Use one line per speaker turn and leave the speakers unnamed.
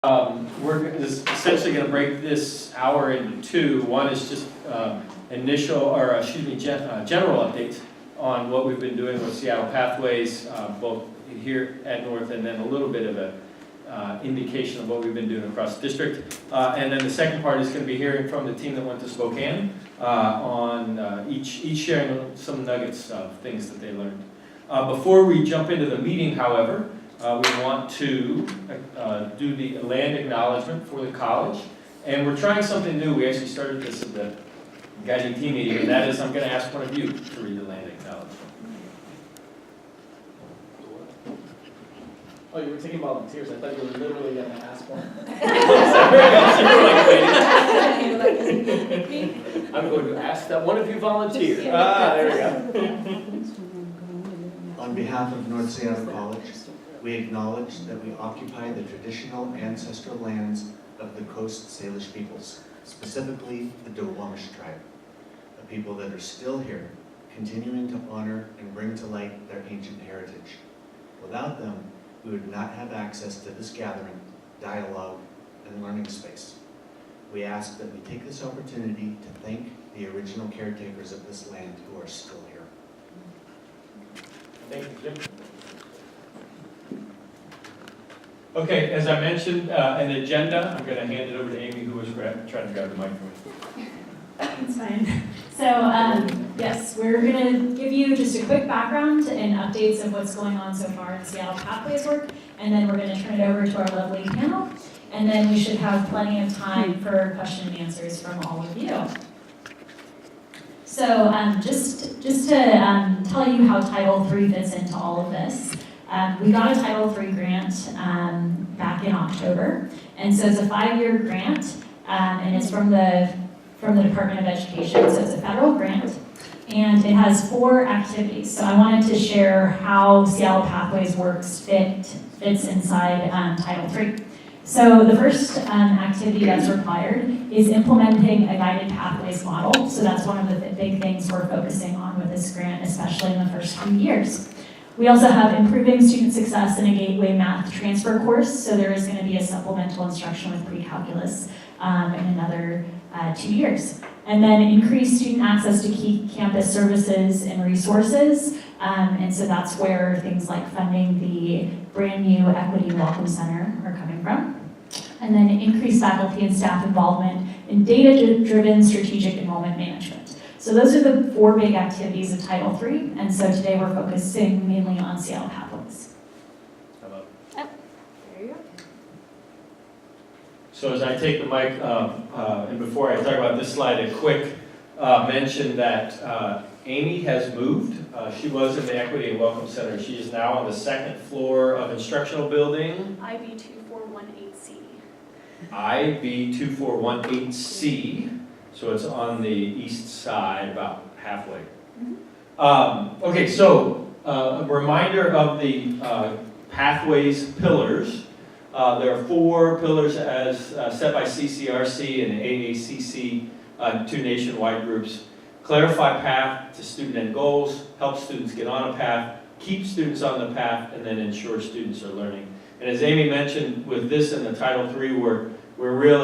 We're essentially going to break this hour into two. One is just general updates on what we've been doing with Seattle Pathways, both here at North, and then a little bit of a indication of what we've been doing across the district. And then the second part is going to be hearing from the team that went to Spokane on each sharing some nuggets of things that they learned. Before we jump into the meeting, however, we want to do the land acknowledgement for the college. And we're trying something new. We actually started this at the guiding team meeting, and that is I'm going to ask one of you to read the land acknowledgement.
Oh, you were taking volunteers. I thought you were literally going to ask one. I'm going to ask that one of you volunteer. There we go.
On behalf of North Seattle College, we acknowledge that we occupy the traditional ancestral lands of the Coast Salish peoples, specifically the Duwamish tribe, a people that are still here, continuing to honor and bring to light their ancient heritage. Without them, we would not have access to this gathering, dialogue, and learning space. We ask that we take this opportunity to thank the original caretakers of this land who are still here.
Thank you, Jim. Okay, as I mentioned, an agenda. I'm going to hand it over to Amy, who was trying to grab the mic for me.
It's fine. So, yes, we're going to give you just a quick background and updates of what's going on so far in Seattle Pathways work, and then we're going to turn it over to our lovely panel, and then we should have plenty of time for question and answers from all of you. So, just to tell you how Title III fits into all of this. We got a Title III grant back in October, and so it's a 5-year grant, and it's from the Department of Education, so it's a federal grant, and it has 4 activities. So I wanted to share how Seattle Pathways works fits inside Title III. So the first activity that's required is implementing a guided pathways model. So that's one of the big things we're focusing on with this grant, especially in the first few years. We also have improving student success in a gateway math transfer course. So there is going to be a supplemental instruction with pre-calculus in another 2 years. And then increase student access to key campus services and resources. And so that's where things like funding the brand new Equity Welcome Center are coming from. And then increase faculty and staff involvement in data-driven strategic enrollment management. So those are the 4 big activities of Title III, and so today we're focusing mainly on Seattle Pathways.
Hello.
Oh, there you go.
So as I take the mic, and before I talk about this slide, a quick mention that Amy has moved. She was in the Equity and Welcome Center. She is now on the 2nd floor of instructional building.
IB2418C.
IB2418C. So it's on the east side, about halfway. Okay, so a reminder of the Pathways pillars. There are 4 pillars as set by CCRC and AACC, 2 nationwide groups. Clarify path to student end goals, help students get on a path, keep students on the path, and then ensure students are learning. And as Amy mentioned, with this and the Title III, we're really